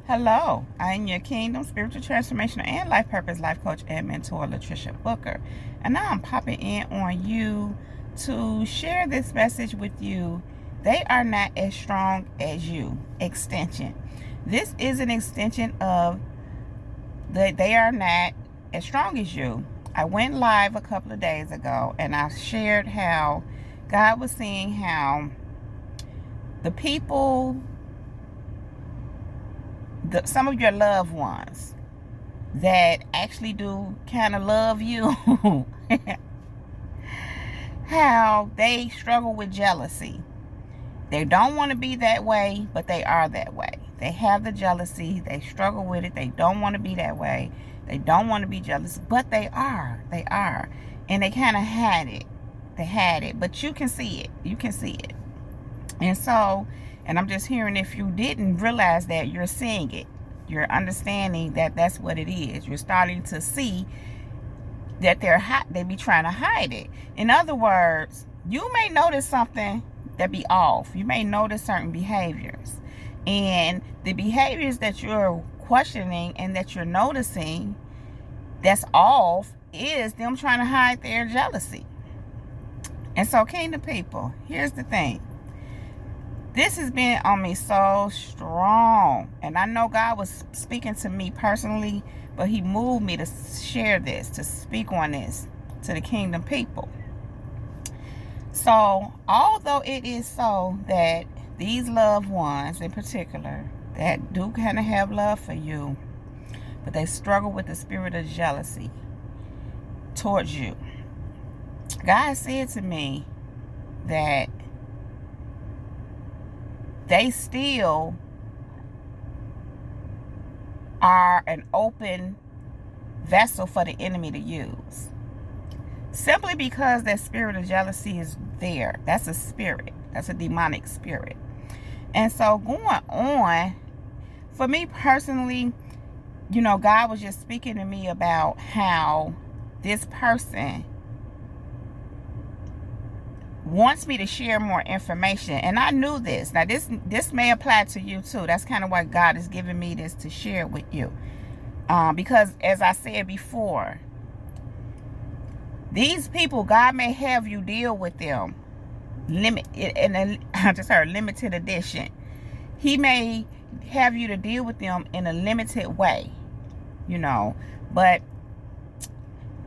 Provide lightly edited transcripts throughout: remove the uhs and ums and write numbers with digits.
Hello, I am your Kingdom Spiritual Transformational and Life Purpose Life Coach and Mentor, Latricia Booker. And now I'm popping in on you to share this message with you. They are not as strong as you. Extension. This is an extension of they are not as strong as you. I went live a couple of days ago and I shared how God was saying how the people, some of your loved ones that actually do kind of love you, how they struggle with jealousy. They don't want to be that way, but they are that way. They have the jealousy. They struggle with it. They don't want to be that way. They don't want to be jealous, but they are. They are. And they kind of had it. They had it, but you can see it. You can see it. And so, and I'm just hearing, if you didn't realize that, you're seeing it. You're understanding that that's what it is. You're starting to see that they be trying to hide it. In other words, you may notice something that be off. You may notice certain behaviors. And the behaviors that you're questioning and that you're noticing that's off is them trying to hide their jealousy. And so, Kingdom people, here's the thing. This has been on me so strong. And I know God was speaking to me personally, but he moved me to share this, to speak on this to the Kingdom people. So, although it is so that these loved ones in particular that do kind of have love for you, but they struggle with the spirit of jealousy towards you, God said to me that they still are an open vessel for the enemy to use. Simply because that spirit of jealousy is there. That's a spirit. That's a demonic spirit. And so going on, for me personally, God was just speaking to me about how this person wants me to share more information. And I knew this. Now, this may apply to you too. That's kind of why God is giving me this to share with you. Because as I said before, these people, God may have you deal with them. I just heard limited edition. He may have you to deal with them in a limited way. But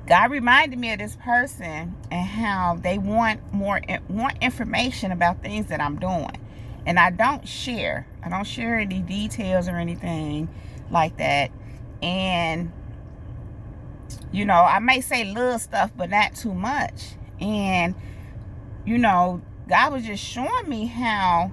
God reminded me of this person and how they want more information about things that I'm doing. And I don't share any details or anything like that. And, I may say little stuff, but not too much. And, God was just showing me how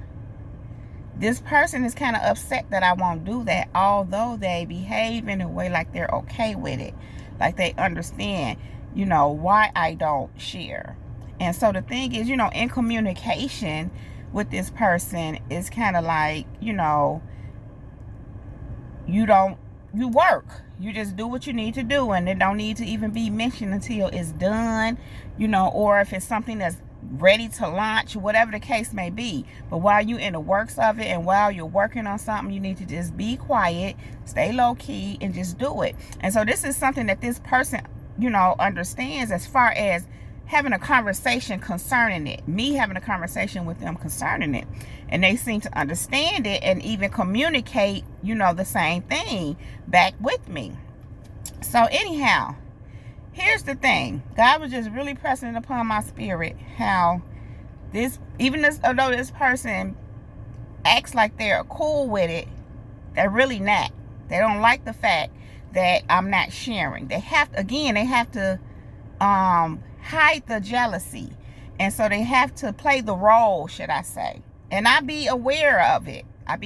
this person is kind of upset that I won't do that, although they behave in a way like they're okay with it. Like they understand, why I don't share. And so the thing is, in communication with this person is kind of like, you work. You just do what you need to do, and it don't need to even be mentioned until it's done, or if it's something that's ready to launch, whatever the case may be. But while you're in the works of it and while you're working on something, you need to just be quiet, stay low key, and just do it. And so this is something that this person, understands as far as having a conversation concerning it. Me having a conversation with them concerning it. And they seem to understand it and even communicate, the same thing back with me. So anyhow, here's the thing. God was just really pressing it upon my spirit how although this person acts like they're cool with it, they're really not. They don't like the fact that I'm not sharing. They have to hide the jealousy. And so they have to play the role, should I say. And I be aware of it. Let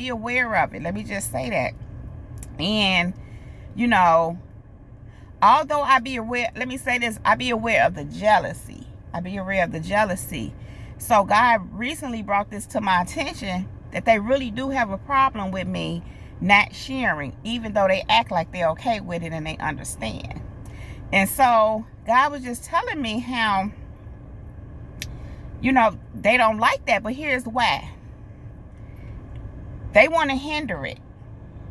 me just say that. And, although I be aware, let me say this, I be aware of the jealousy. So God recently brought this to my attention that they really do have a problem with me not sharing, even though they act like they're okay with it and they understand. And so God was just telling me how, they don't like that, but here's why. They want to hinder it.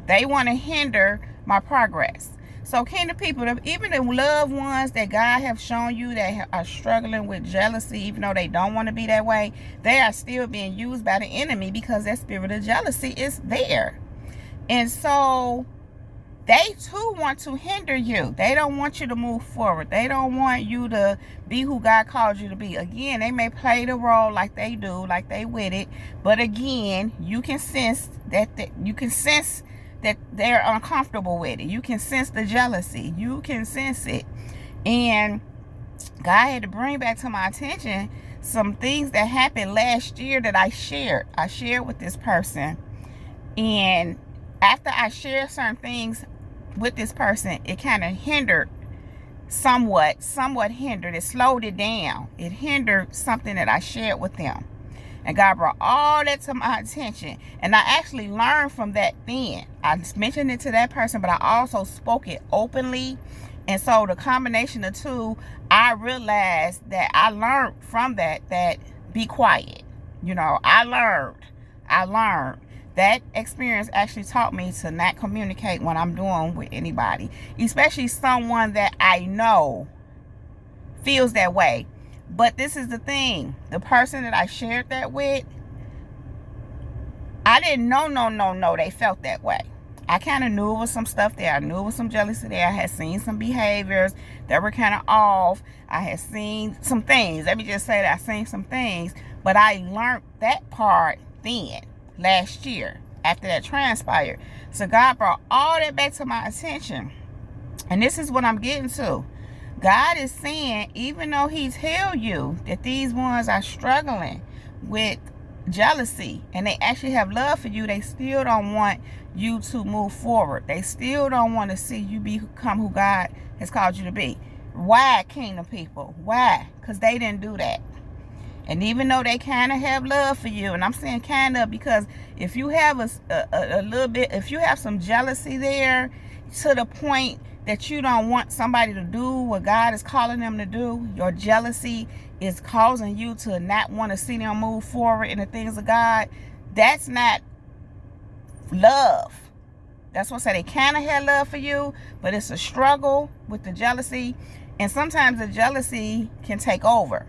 They want to hinder my progress. So kingdom people, even the loved ones that God have shown you that are struggling with jealousy, even though they don't want to be that way, they are still being used by the enemy because that spirit of jealousy is there. And so they too want to hinder you. They don't want you to move forward. They don't want you to be who God called you to be. Again, they may play the role like they do, like they with it. But again, you can sense that they're uncomfortable with it. You can sense the jealousy. You can sense it. And God had to bring back to my attention some things that happened last year that I shared. I shared with this person. And after I shared certain things with this person, it kind of hindered somewhat hindered. It slowed it down. It hindered something that I shared with them. And God brought all that to my attention. And I actually learned from that then. I mentioned it to that person, but I also spoke it openly. And so the combination of two, I realized that I learned from that be quiet. I learned. That experience actually taught me to not communicate when I'm doing with anybody, especially someone that I know feels that way. But this is the thing. The person that I shared that with, I didn't know they felt that way. I kind of knew it was some stuff there. I knew it was some jealousy there. I had seen some behaviors that were kind of off. I had seen some things. Let me just say that I seen some things. But I learned that part then, last year, after that transpired. So God brought all that back to my attention. And this is what I'm getting to. God is saying, even though he's healed you, that these ones are struggling with jealousy and they actually have love for you, they still don't want you to move forward. They still don't want to see you become who God has called you to be. Why, kingdom people? Why? Because they didn't do that. And even though they kind of have love for you, and I'm saying kind of because if you have a little bit, if you have some jealousy there to the point that you don't want somebody to do what God is calling them to do, your jealousy is causing you to not want to see them move forward in the things of God, that's not love. That's what I say. They kind of have love for you, but it's a struggle with the jealousy. And sometimes the jealousy can take over.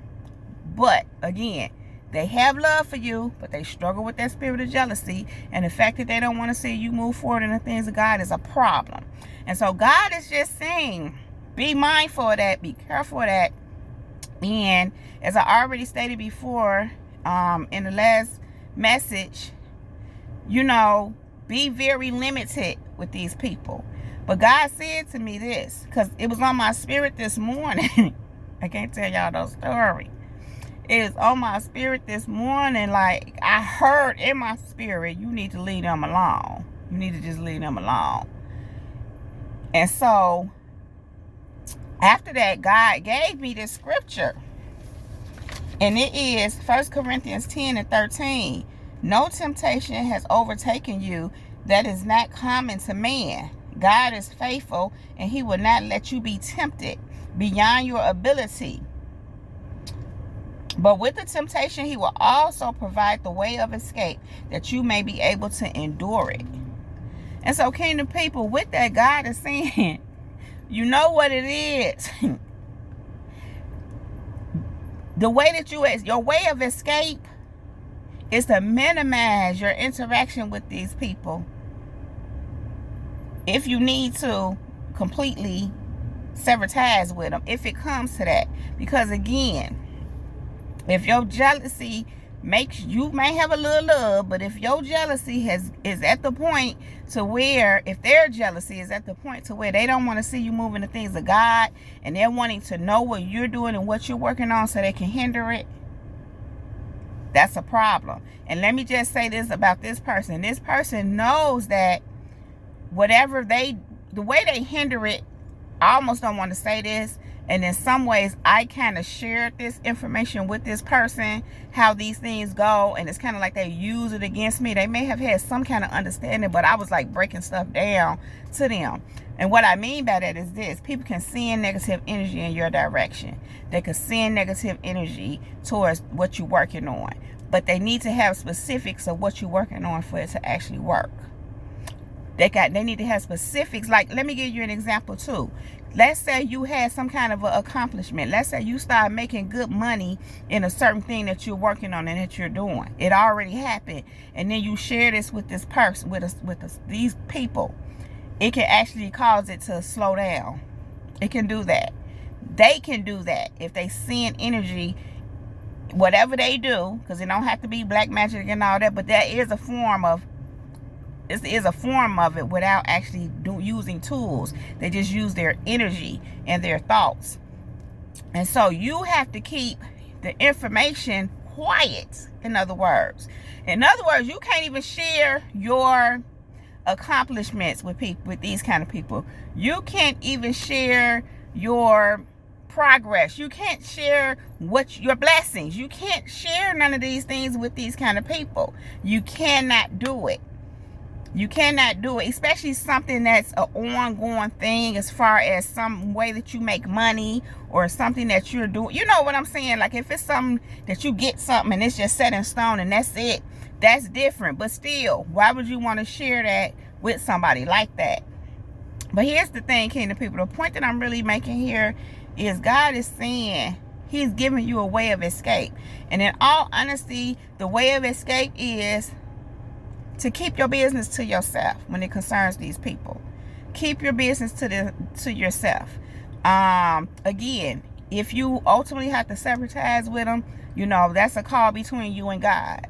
But again, they have love for you, but they struggle with that spirit of jealousy. And the fact that they don't want to see you move forward in the things of God is a problem. And so God is just saying, be mindful of that. Be careful of that. And as I already stated before, in the last message, be very limited with these people. But God said to me this, because it was on my spirit this morning. I can't tell y'all those stories. It is on my spirit this morning. Like, I heard in my spirit, you need to leave them alone. You need to just leave them alone. And so, after that, God gave me this scripture. And it is 1 Corinthians 10:13. No temptation has overtaken you that is not common to man. God is faithful, and he will not let you be tempted beyond your ability. But with the temptation, he will also provide the way of escape that you may be able to endure it. And so, kingdom people, with that, God is saying, you know what it is. The way that your way of escape is to minimize your interaction with these people. If you need to completely sever ties with them, if it comes to that. Because again, if your jealousy makes, you may have a little love, but if your jealousy is at the point to where, if their jealousy is at the point to where they don't want to see you moving the things of God, and they're wanting to know what you're doing and what you're working on so they can hinder it, that's a problem. And let me just say this about this person. This person knows that whatever the way they hinder it, I almost don't want to say this, and in some ways I kind of shared this information with this person, how these things go, and it's kind of like they use it against me. They may have had some kind of understanding, but I was like breaking stuff down to them. And what I mean by that is this: people can send negative energy in your direction. They can send negative energy towards what you're working on, but they need to have specifics of what you're working on for it to actually work. They need to have specifics. Like, let me give you an example too. Let's say you had some kind of an accomplishment. Let's say you start making good money in a certain thing that you're working on and that you're doing. It already happened. And then you share this with this person, these people. It can actually cause it to slow down. It can do that. They can do that if they send energy, whatever they do, because it don't have to be black magic and all that, but that is a form of it without actually using tools. They just use their energy and their thoughts. And so you have to keep the information quiet. In other words, you can't even share your accomplishments with these kind of people. You can't even share your progress. You can't share your blessings. You can't share none of these things with these kind of people. You cannot do it. You cannot do it, especially something that's an ongoing thing, as far as some way that you make money or something that you're doing. You know what I'm saying? Like, if it's something that you get something and it's just set in stone and that's it, that's different. But still, why would you want to share that with somebody like that? But here's the thing, kingdom people. The point that I'm really making here is God is saying he's giving you a way of escape. And in all honesty, the way of escape is to keep your business to yourself when it concerns these people. Keep your business to yourself. Again, if you ultimately have to sever ties with them, that's a call between you and God.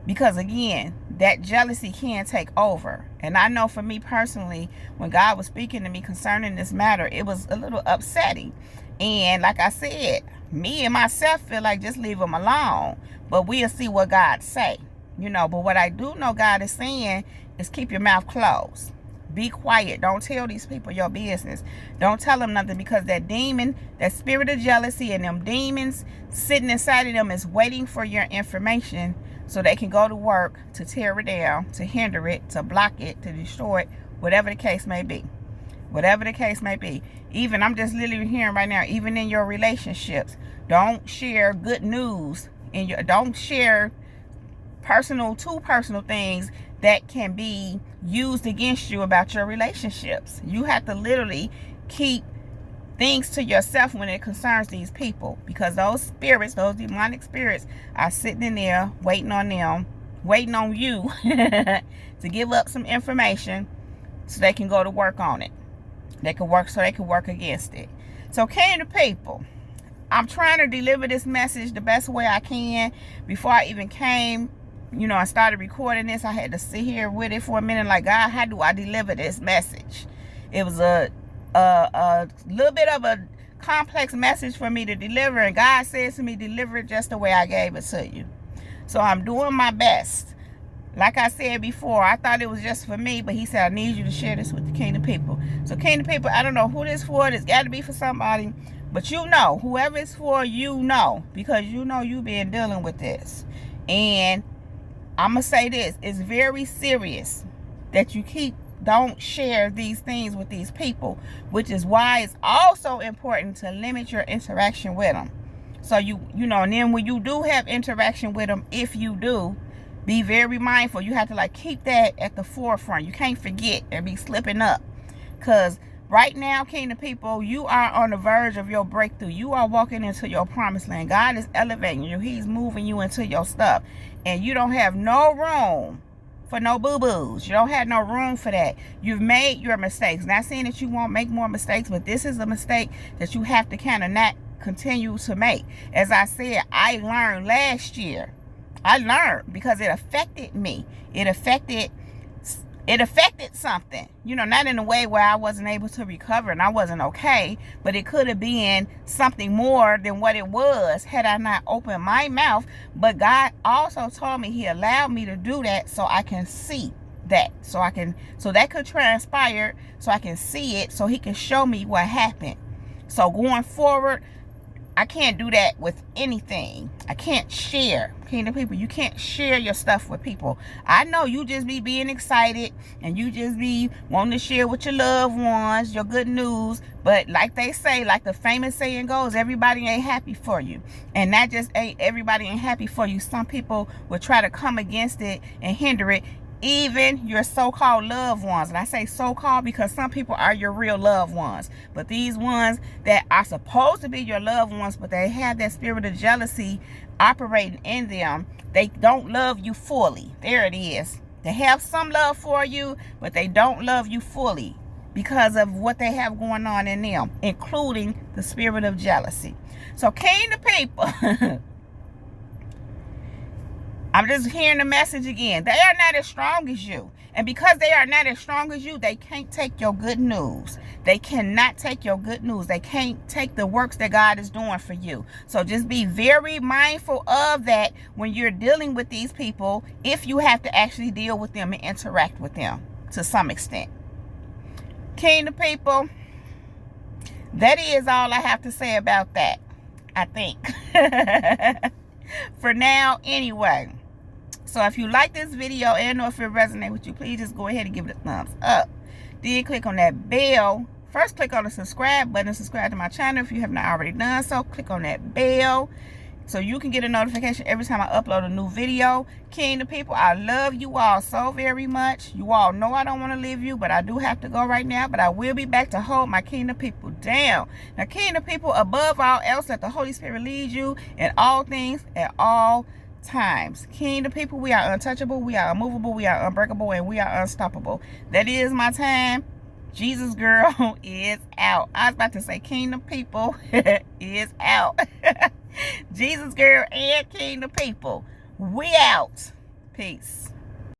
Because again, that jealousy can take over. And I know for me personally, when God was speaking to me concerning this matter, it was a little upsetting. And like I said, me and myself feel like just leave them alone. But we'll see what God say. But what I do know God is saying is keep your mouth closed. Be quiet. Don't tell these people your business. Don't tell them nothing, because that demon, that spirit of jealousy, and them demons sitting inside of them is waiting for your information so they can go to work to tear it down, to hinder it, to block it, to destroy it, whatever the case may be. Whatever the case may be. Even, I'm just literally hearing right now, even in your relationships, don't share good news. Don't share personal things that can be used against you about your relationships. You have to literally keep things to yourself when it concerns these people, because those spirits, those demonic spirits, are sitting in there waiting on you to give up some information so they can go to work on it. They can work against it. So, kingdom people, I'm trying to deliver this message the best way I can. Before I even came, I started recording this, I had to sit here with it for a minute, like, God, how do I deliver this message? It was a little bit of a complex message for me to deliver, and God says to me, deliver it just the way I gave it to you. So I'm doing my best. Like I said before, I thought it was just for me, but he said, I need you to share this with the kingdom people. So kingdom people, I don't know who this for. It's got to be for somebody, but whoever it's for, because you've been dealing with this. And I'm going to say this, it's very serious that you don't share these things with these people, which is why it's also important to limit your interaction with them. So and then when you do have interaction with them, if you do, be very mindful. You have to keep that at the forefront. You can't forget and be slipping up, because right now, kingdom people, you are on the verge of your breakthrough. You are walking into your promised land. God is elevating you. He's moving you into your stuff. And you don't have no room for no boo-boos. You don't have no room for that. You've made your mistakes. Not saying that you won't make more mistakes, but this is a mistake that you have to kind of not continue to make. As I said, I learned last year. I learned because it affected me. It affected something, not in a way where I wasn't able to recover and I wasn't okay, but it could have been something more than what it was had I not opened my mouth. But God also told me, he allowed me to do that so I can see that, so that could transpire, so I can see it, so he can show me what happened. So going forward, I can't do that with anything. I can't share. Kingdom people, you can't share your stuff with people. I know you just be being excited and you just be wanting to share with your loved ones, your good news. But like they say, like the famous saying goes, everybody ain't happy for you. And not just everybody ain't happy for you. Some people will try to come against it and hinder it even your so-called loved ones. And I say so-called because some people are your real loved ones. But these ones that are supposed to be your loved ones, but they have that spirit of jealousy operating in them, they don't love you fully. There it is. They have some love for you, but they don't love you fully because of what they have going on in them, including the spirit of jealousy. So, kingdom people, I'm just hearing the message again. They are not as strong as you. And because they are not as strong as you, they can't take your good news. They cannot take your good news. They can't take the works that God is doing for you. So just be very mindful of that when you're dealing with these people, if you have to actually deal with them and interact with them to some extent. Kingdom people, that is all I have to say about that, I think. For now, anyway. So if you like this video and or if it resonates with you, please just go ahead and give it a thumbs up. Then click on that bell. First, click on the subscribe button. Subscribe to my channel if you have not already done so. Click on that bell so you can get a notification every time I upload a new video. Kingdom people, I love you all so very much. You all know I don't want to leave you, but I do have to go right now. But I will be back to hold my kingdom people down. Now, kingdom people, above all else, let the Holy Spirit lead you in all things at all times. Kingdom people, we are untouchable, we are unmovable, we are unbreakable, and we are unstoppable. That is my time. Jesus girl is out. I was about to say kingdom people is out. Jesus girl and kingdom people, we out. Peace.